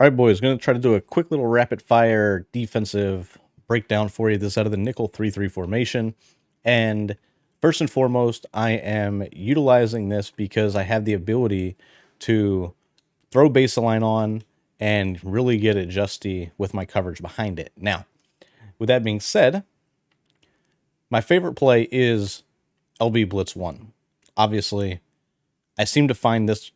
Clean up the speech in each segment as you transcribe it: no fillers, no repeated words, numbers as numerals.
All right, boys, going to try to do a quick little rapid fire defensive breakdown for you. This is out of the nickel 3-3 formation. And first and foremost, I am utilizing this because I have the ability to throw baseline on and really get adjusty with my coverage behind it. Now, with that being said, my favorite play is LB Blitz 1. Obviously, I seem to find this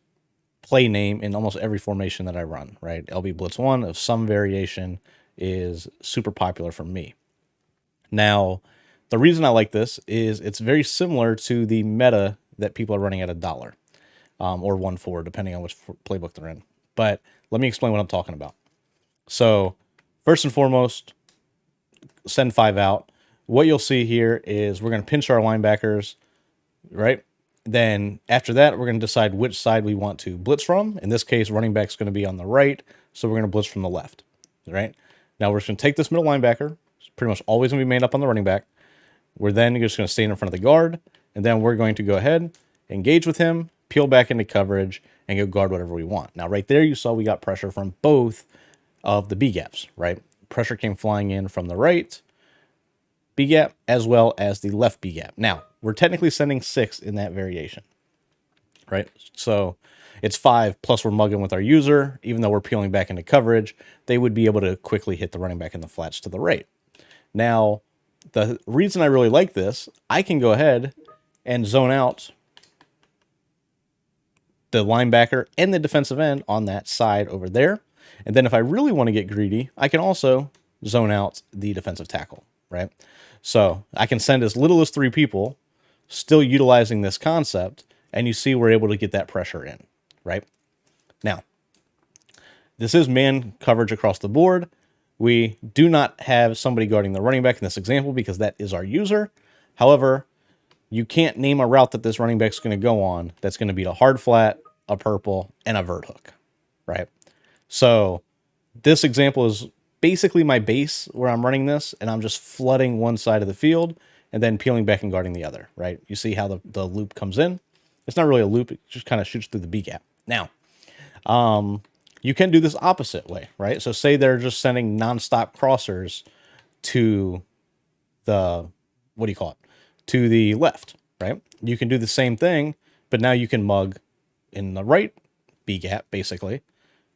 play name in almost every formation that I run, right? LB Blitz 1 of some variation is super popular for me. Now, the reason I like this is it's very similar to the meta that people are running at $1 or 1-4, depending on which playbook they're in. But let me explain what I'm talking about. So, first and foremost, send 5 out. What you'll see here is we're going to pinch our linebackers, right? Then after that, we're going to decide which side we want to blitz from. In this case, running back's going to be on the right, so we're going to blitz from the left, right? Now we're just going to take this middle linebacker. It's pretty much always going to be made up on the running back. We're then just going to stand in front of the guard, and then we're going to go ahead, engage with him, peel back into coverage, and go guard whatever we want. Now right there, you saw we got pressure from both of the B gaps, right? Pressure came flying in from the right B gap as well as the left B gap. Now, we're technically sending 6 in that variation, right? So it's 5 plus we're mugging with our user. Even though we're peeling back into coverage, they would be able to quickly hit the running back in the flats to the right. Now, the reason I really like this, I can go ahead and zone out the linebacker and the defensive end on that side over there. And then if I really want to get greedy, I can also zone out the defensive tackle, right? So I can send as little as 3 people, still utilizing this concept, and you see we're able to get that pressure in, right? Now, this is man coverage across the board. We do not have somebody guarding the running back in this example because that is our user. However, you can't name a route that this running back's going to go on that's going to beat a hard flat, a purple, and a vert hook, right? So this example is basically my base where I'm running this, and I'm just flooding one side of the field and then peeling back and guarding the other, right? You see how the loop comes in? It's not really a loop. It just kind of shoots through the B gap. Now, you can do this opposite way, right? So say they're just sending nonstop crossers to the, what do you call it? To the left, right? You can do the same thing, but now you can mug in the right B gap, basically,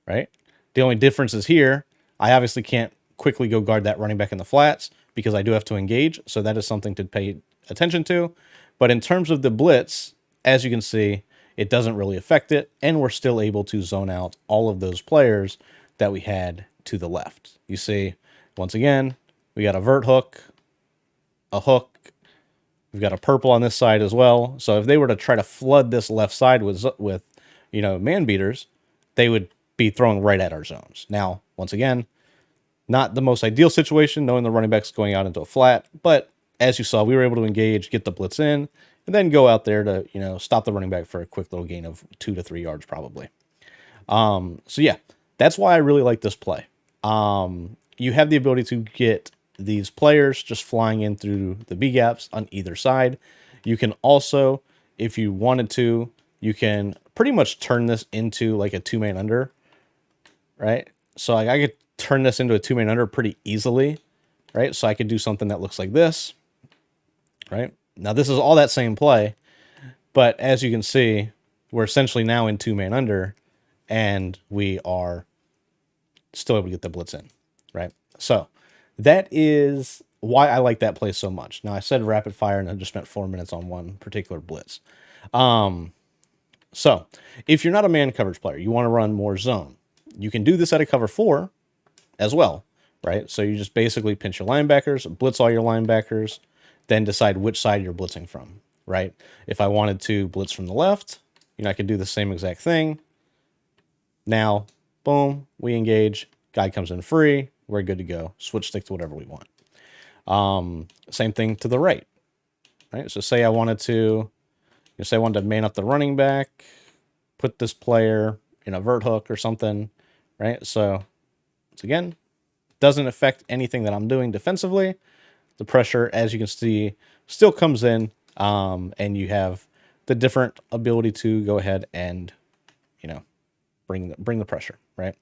right? The only difference is here, I obviously can't quickly go guard that running back in the flats because I do have to engage. So that is something to pay attention to. But in terms of the blitz, as you can see, it doesn't really affect it. And we're still able to zone out all of those players that we had to the left. You see, once again, we got a vert hook, a hook. We've got a purple on this side as well. So if they were to try to flood this left side with man beaters, they would be thrown right at our zones. Now, once again, not the most ideal situation, knowing the running back's going out into a flat, but as you saw, we were able to engage, get the blitz in, and then go out there to, stop the running back for a quick little gain of 2 to 3 yards probably. So yeah, that's why I really like this play. You have the ability to get these players just flying in through the B gaps on either side. You can also, if you wanted to, you can pretty much turn this into like a 2-man under, right? So like I could turn this into a 2-man under pretty easily, right? So I could do something that looks like this, right? Now this is all that same play, but as you can see, we're essentially now in 2-man under, and we are still able to get the blitz in, right? So that is why I like that play so much. Now I said rapid fire, and I just spent 4 minutes on one particular blitz. So if you're not a man coverage player, you want to run more zone, you can do this at a cover 4 as well, right? So you just basically pinch your linebackers, blitz all your linebackers, then decide which side you're blitzing from, right? If I wanted to blitz from the left, I could do the same exact thing. Now, boom, we engage, guy comes in free, we're good to go. Switch stick to whatever we want. Same thing to the right, right? So say I wanted to man up the running back, put this player in a vert hook or something, right? So once again, doesn't affect anything that I'm doing defensively. The pressure, as you can see, still comes in, and you have the different ability to go ahead and, bring the pressure, right?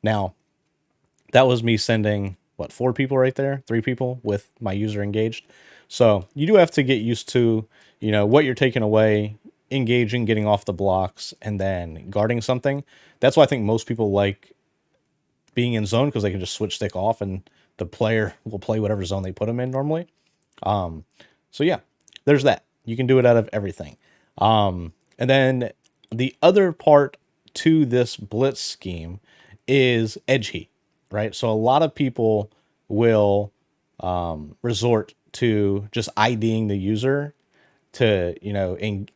Now, that was me sending, what, 4 people right there? 3 people with my user engaged. So you do have to get used to, what you're taking away, engaging, getting off the blocks, and then guarding something. That's why I think most people like being in zone, because they can just switch stick off and the player will play whatever zone they put them in normally. So yeah, there's that. You can do it out of everything. And then the other part to this blitz scheme is edge heat, right? So a lot of people will resort to just IDing the user to,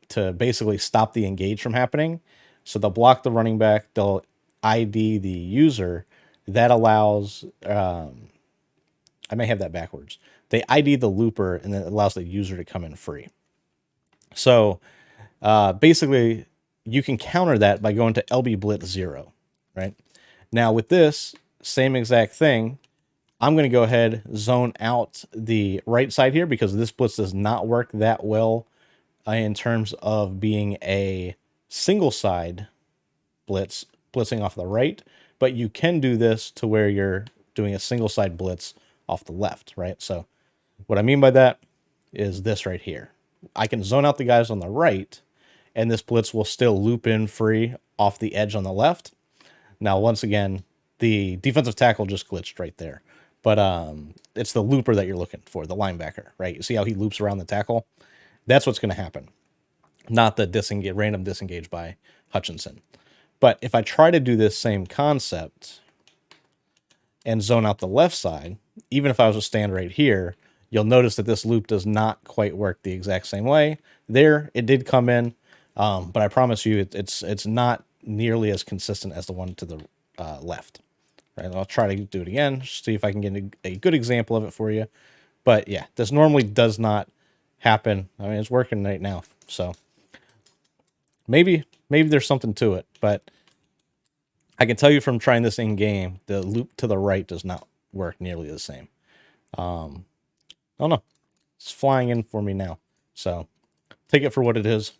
to basically stop the engage from happening. So they'll block the running back, they'll ID the user. That allows, I may have that backwards. They ID the looper, and then it allows the user to come in free. So basically, you can counter that by going to LB Blitz 0, right? Now with this, same exact thing, I'm going to go ahead, zone out the right side here, because this blitz does not work that well in terms of being a single side blitz, blitzing off the right, but you can do this to where you're doing a single side blitz off the left, right? So what I mean by that is this right here. I can zone out the guys on the right, and this blitz will still loop in free off the edge on the left. Now, once again, the defensive tackle just glitched right there. But it's the looper that you're looking for, the linebacker, right? You see how he loops around the tackle? That's what's going to happen, not the random disengage by Hutchinson. But if I try to do this same concept and zone out the left side, even if I was to stand right here, you'll notice that this loop does not quite work the exact same way. There, it did come in, but I promise you it's not nearly as consistent as the one to the left. Right? I'll try to do it again, see if I can get a good example of it for you. But yeah, this normally does not happen. I mean, it's working right now, so maybe there's something to it, but I can tell you from trying this in game, the loop to the right does not work nearly the same. I don't know. It's flying in for me now, so take it for what it is.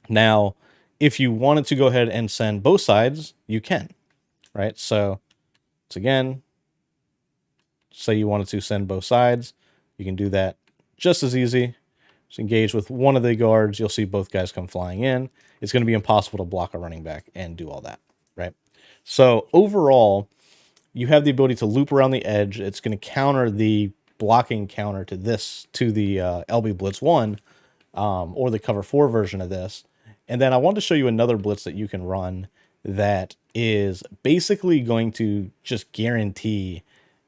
Now, if you wanted to go ahead and send both sides, you can, right? So it's again, say you wanted to send both sides, you can do that just as easy. Just engage with one of the guards, you'll see both guys come flying in. It's going to be impossible to block a running back and do all that, right? So overall, you have the ability to loop around the edge. It's going to counter the blocking counter to the LB Blitz 1, or the cover 4 version of this. And then I want to show you another blitz that you can run that is basically going to just guarantee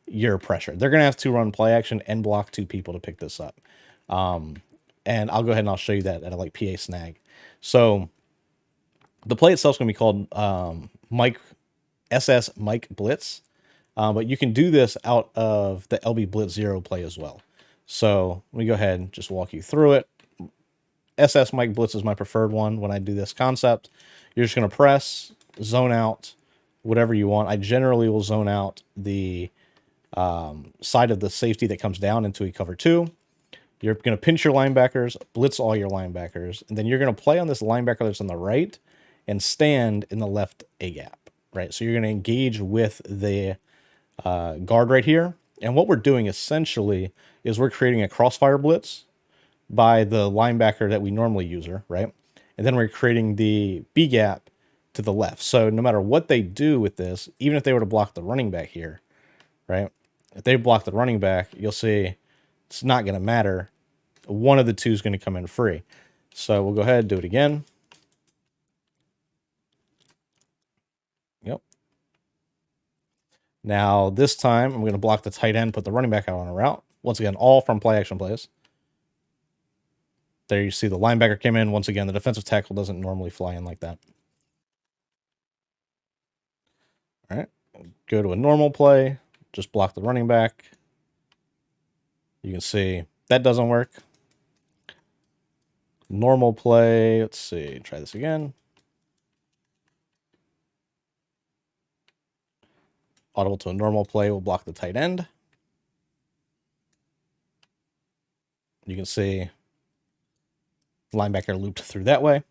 your pressure. They're going to have to run play action and block 2 people to pick this up. And I'll go ahead and I'll show you that at a PA snag. So the play itself is going to be called Mike Blitz. But you can do this out of the LB Blitz 0 play as well. So let me go ahead and just walk you through it. SS Mike Blitz is my preferred one when I do this concept. You're just going to press, zone out, whatever you want. I generally will zone out the side of the safety that comes down into a cover 2. You're going to pinch your linebackers, blitz all your linebackers, and then you're going to play on this linebacker that's on the right and stand in the left A-gap, right? So you're going to engage with the guard right here. And what we're doing essentially is we're creating a crossfire blitz by the linebacker that we normally use her, right? And then we're creating the B gap to the left. So no matter what they do with this, even if they were to block the running back here, right? If they block the running back, you'll see it's not going to matter. One of the two is going to come in free. So we'll go ahead and do it again. Yep. Now this time I'm going to block the tight end, put the running back out on a route. Once again, all from play action plays. There you see the linebacker came in. Once again, the defensive tackle doesn't normally fly in like that. All right, go to a normal play. Just block the running back. You can see that doesn't work. Normal play. Let's see. Try this again. Audible to a normal play will block the tight end. You can see linebacker looped through that way.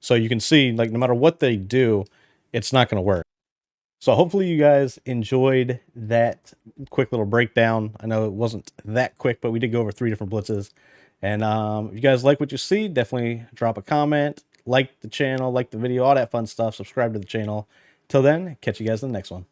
So you can see, like, no matter what they do, it's not going to work. So hopefully you guys enjoyed that quick little breakdown. I know it wasn't that quick, but we did go over 3 different blitzes. And if you guys like what you see, definitely drop a comment, like the channel, like the video, all that fun stuff. Subscribe to the channel. Till then, catch you guys in the next one.